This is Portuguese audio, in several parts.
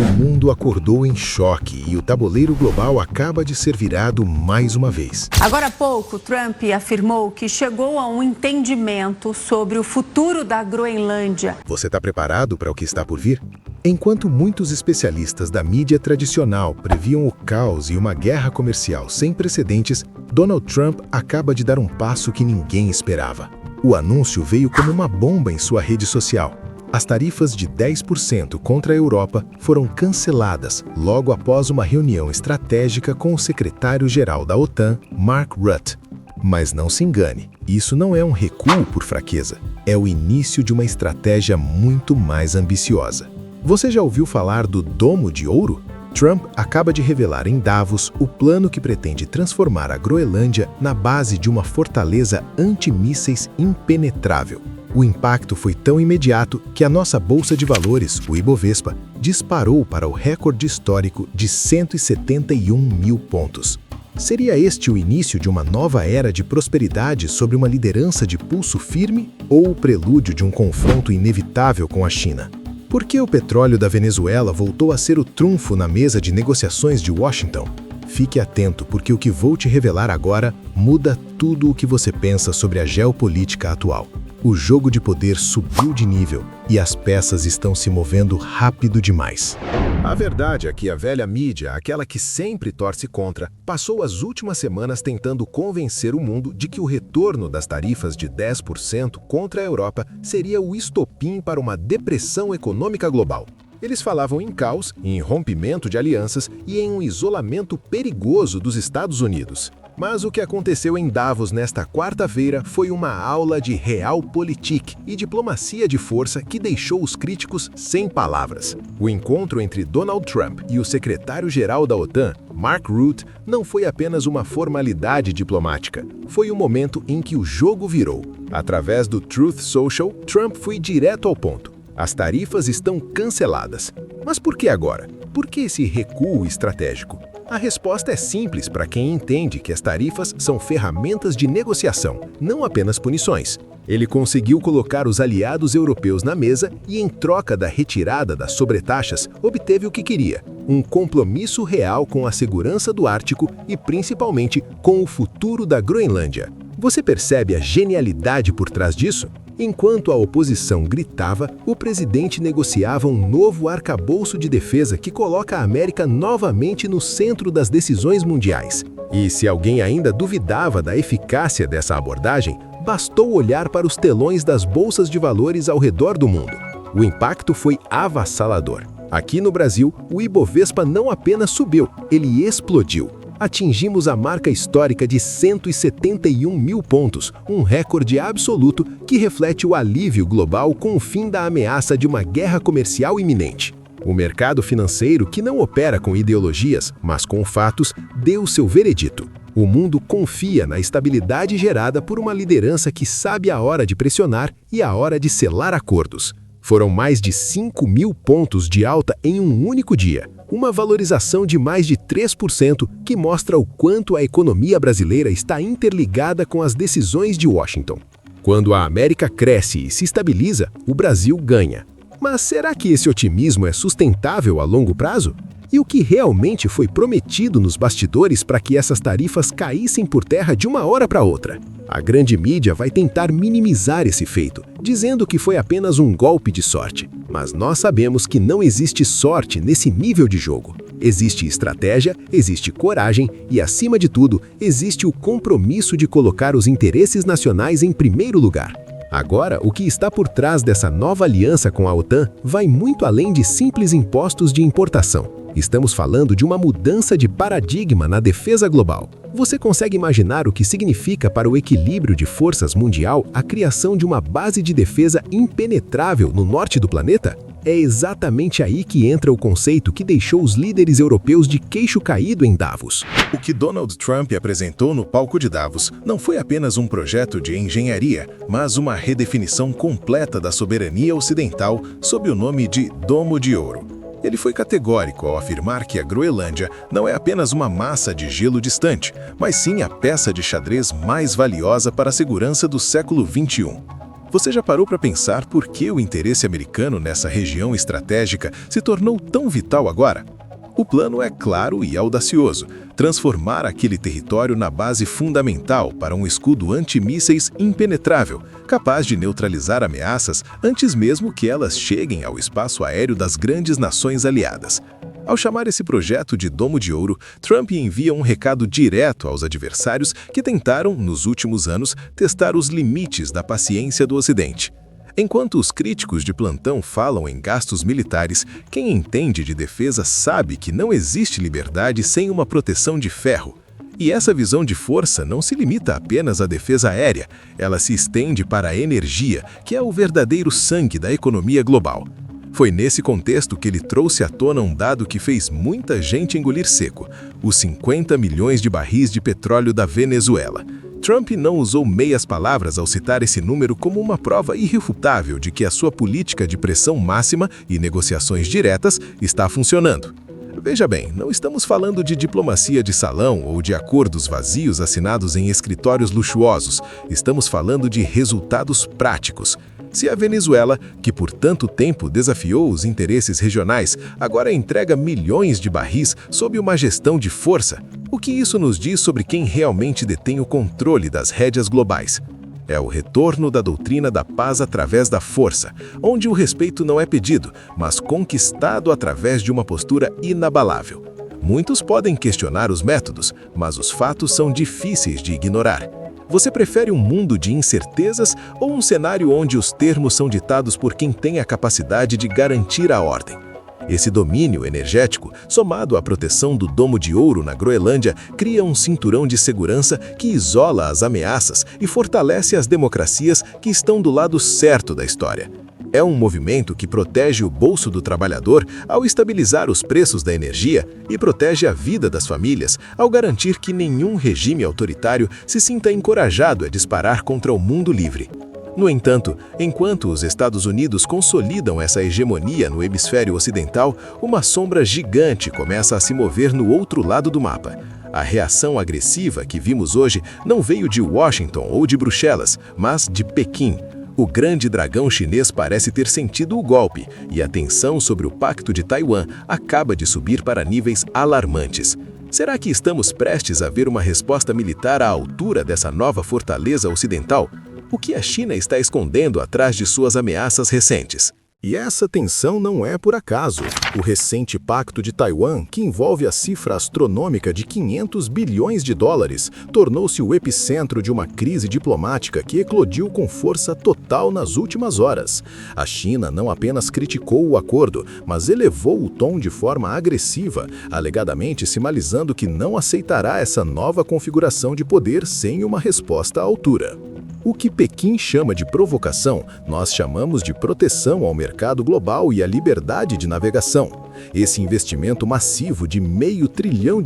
mundo acordou em choque e o tabuleiro global acaba de ser virado mais uma vez. Agora há pouco, Trump afirmou que chegou a um entendimento sobre o futuro da Groenlândia. Você está preparado para o que está por vir? Enquanto muitos especialistas da mídia tradicional previam o caos e uma guerra comercial sem precedentes, Donald Trump acaba de dar um passo que ninguém esperava. O anúncio veio como uma bomba em sua rede social. As tarifas de 10% contra a Europa foram canceladas logo após uma reunião estratégica com o secretário-geral da OTAN, Mark Rutte. Mas não se engane, isso não é um recuo por fraqueza, é o início de uma estratégia muito mais ambiciosa. Você já ouviu falar do Domo de Ouro? Trump acaba de revelar em Davos o plano que pretende transformar a Groenlândia na base de uma fortaleza antimísseis impenetrável. O impacto foi tão imediato que a nossa bolsa de valores, o Ibovespa, disparou para o recorde histórico de 171 mil pontos. Seria este o início de uma nova era de prosperidade sob uma liderança de pulso firme ou o prelúdio de um confronto inevitável com a China? Por que o petróleo da Venezuela voltou a ser o trunfo na mesa de negociações de Washington? Fique atento, porque o que vou te revelar agora muda tudo o que você pensa sobre a geopolítica atual. O jogo de poder subiu de nível e as peças estão se movendo rápido demais. A verdade é que a velha mídia, aquela que sempre torce contra, passou as últimas semanas tentando convencer o mundo de que o retorno das tarifas de 10% contra a Europa seria o estopim para uma depressão econômica global. Eles falavam em caos, em rompimento de alianças e em um isolamento perigoso dos Estados Unidos. Mas o que aconteceu em Davos nesta quarta-feira foi uma aula de realpolitik e diplomacia de força que deixou os críticos sem palavras. O encontro entre Donald Trump e o secretário-geral da OTAN, Mark Rutte, não foi apenas uma formalidade diplomática. Foi o momento em que o jogo virou. Através do Truth Social, Trump foi direto ao ponto. As tarifas estão canceladas. Mas por que agora? Por que esse recuo estratégico? A resposta é simples para quem entende que as tarifas são ferramentas de negociação, não apenas punições. Ele conseguiu colocar os aliados europeus na mesa e, em troca da retirada das sobretaxas, obteve o que queria: um compromisso real com a segurança do Ártico e, principalmente, com o futuro da Groenlândia. Você percebe a genialidade por trás disso? Enquanto a oposição gritava, o presidente negociava um novo arcabouço de defesa que coloca a América novamente no centro das decisões mundiais. E se alguém ainda duvidava da eficácia dessa abordagem, bastou olhar para os telões das bolsas de valores ao redor do mundo. O impacto foi avassalador. Aqui no Brasil, o Ibovespa não apenas subiu, ele explodiu. Atingimos a marca histórica de 171 mil pontos, um recorde absoluto que reflete o alívio global com o fim da ameaça de uma guerra comercial iminente. O mercado financeiro, que não opera com ideologias, mas com fatos, deu seu veredito. O mundo confia na estabilidade gerada por uma liderança que sabe a hora de pressionar e a hora de selar acordos. Foram mais de 5 mil pontos de alta em um único dia. Uma valorização de mais de 3% que mostra o quanto a economia brasileira está interligada com as decisões de Washington. Quando a América cresce e se estabiliza, o Brasil ganha. Mas será que esse otimismo é sustentável a longo prazo? E o que realmente foi prometido nos bastidores para que essas tarifas caíssem por terra de uma hora para outra? A grande mídia vai tentar minimizar esse feito, dizendo que foi apenas um golpe de sorte. Mas nós sabemos que não existe sorte nesse nível de jogo. Existe estratégia, existe coragem e, acima de tudo, existe o compromisso de colocar os interesses nacionais em primeiro lugar. Agora, o que está por trás dessa nova aliança com a OTAN vai muito além de simples impostos de importação. Estamos falando de uma mudança de paradigma na defesa global. Você consegue imaginar o que significa para o equilíbrio de forças mundial a criação de uma base de defesa impenetrável no norte do planeta? É exatamente aí que entra o conceito que deixou os líderes europeus de queixo caído em Davos. O que Donald Trump apresentou no palco de Davos não foi apenas um projeto de engenharia, mas uma redefinição completa da soberania ocidental sob o nome de Domo de Ouro. Ele foi categórico ao afirmar que a Groenlândia não é apenas uma massa de gelo distante, mas sim a peça de xadrez mais valiosa para a segurança do século XXI. Você já parou para pensar por que o interesse americano nessa região estratégica se tornou tão vital agora? O plano é claro e audacioso: transformar aquele território na base fundamental para um escudo antimísseis impenetrável, capaz de neutralizar ameaças antes mesmo que elas cheguem ao espaço aéreo das grandes nações aliadas. Ao chamar esse projeto de Domo de Ouro, Trump envia um recado direto aos adversários que tentaram, nos últimos anos, testar os limites da paciência do Ocidente. Enquanto os críticos de plantão falam em gastos militares, quem entende de defesa sabe que não existe liberdade sem uma proteção de ferro. E essa visão de força não se limita apenas à defesa aérea, ela se estende para a energia, que é o verdadeiro sangue da economia global. Foi nesse contexto que ele trouxe à tona um dado que fez muita gente engolir seco: os 50 milhões de barris de petróleo da Venezuela. Trump não usou meias palavras ao citar esse número como uma prova irrefutável de que a sua política de pressão máxima e negociações diretas está funcionando. Veja bem, não estamos falando de diplomacia de salão ou de acordos vazios assinados em escritórios luxuosos. Estamos falando de resultados práticos. Se a Venezuela, que por tanto tempo desafiou os interesses regionais, agora entrega milhões de barris sob uma gestão de força, o que isso nos diz sobre quem realmente detém o controle das rédeas globais? É o retorno da doutrina da paz através da força, onde o respeito não é pedido, mas conquistado através de uma postura inabalável. Muitos podem questionar os métodos, mas os fatos são difíceis de ignorar. Você prefere um mundo de incertezas ou um cenário onde os termos são ditados por quem tem a capacidade de garantir a ordem? Esse domínio energético, somado à proteção do Domo de Ouro na Groenlândia, cria um cinturão de segurança que isola as ameaças e fortalece as democracias que estão do lado certo da história. É um movimento que protege o bolso do trabalhador ao estabilizar os preços da energia e protege a vida das famílias ao garantir que nenhum regime autoritário se sinta encorajado a disparar contra o mundo livre. No entanto, enquanto os Estados Unidos consolidam essa hegemonia no hemisfério ocidental, uma sombra gigante começa a se mover no outro lado do mapa. A reação agressiva que vimos hoje não veio de Washington ou de Bruxelas, mas de Pequim. O grande dragão chinês parece ter sentido o golpe, e a tensão sobre o Pacto de Taiwan acaba de subir para níveis alarmantes. Será que estamos prestes a ver uma resposta militar à altura dessa nova fortaleza ocidental? O que a China está escondendo atrás de suas ameaças recentes? E essa tensão não é por acaso. O recente Pacto de Taiwan, que envolve a cifra astronômica de 500 bilhões de dólares, tornou-se o epicentro de uma crise diplomática que eclodiu com força total nas últimas horas. A China não apenas criticou o acordo, mas elevou o tom de forma agressiva, alegadamente sinalizando que não aceitará essa nova configuração de poder sem uma resposta à altura. O que Pequim chama de provocação, nós chamamos de proteção ao mercado global e à liberdade de navegação. Esse investimento massivo de $500 bilhão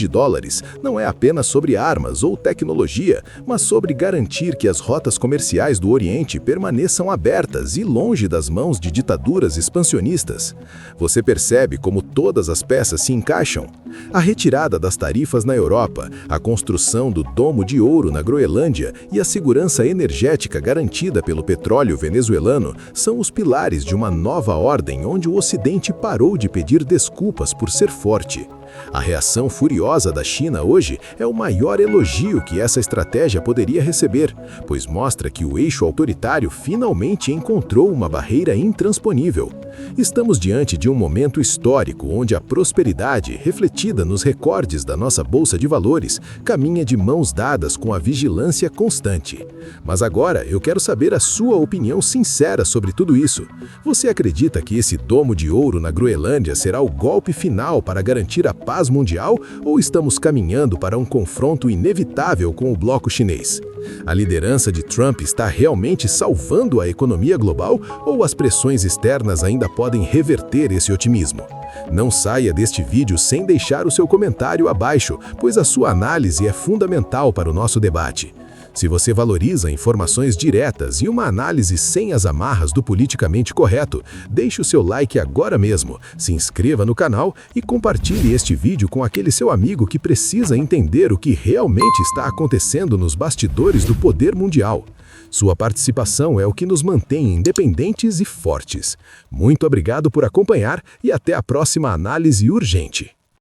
não é apenas sobre armas ou tecnologia, mas sobre garantir que as rotas comerciais do Oriente permaneçam abertas e longe das mãos de ditaduras expansionistas. Você percebe como todas as peças se encaixam? A retirada das tarifas na Europa, a construção do Domo de Ouro na Groenlândia e a segurança energética garantida pelo petróleo venezuelano são os pilares de uma nova ordem onde o Ocidente parou de pedir desculpas por ser forte. A reação furiosa da China hoje é o maior elogio que essa estratégia poderia receber, pois mostra que o eixo autoritário finalmente encontrou uma barreira intransponível. Estamos diante de um momento histórico onde a prosperidade, refletida nos recordes da nossa bolsa de valores, caminha de mãos dadas com a vigilância constante. Mas agora eu quero saber a sua opinião sincera sobre tudo isso. Você acredita que esse Domo de Ouro na Groenlândia será o golpe final para garantir a paz mundial ou estamos caminhando para um confronto inevitável com o bloco chinês? A liderança de Trump está realmente salvando a economia global ou as pressões externas ainda podem reverter esse otimismo? Não saia deste vídeo sem deixar o seu comentário abaixo, pois a sua análise é fundamental para o nosso debate. Se você valoriza informações diretas e uma análise sem as amarras do politicamente correto, deixe o seu like agora mesmo, se inscreva no canal e compartilhe este vídeo com aquele seu amigo que precisa entender o que realmente está acontecendo nos bastidores do poder mundial. Sua participação é o que nos mantém independentes e fortes. Muito obrigado por acompanhar e até a próxima análise urgente.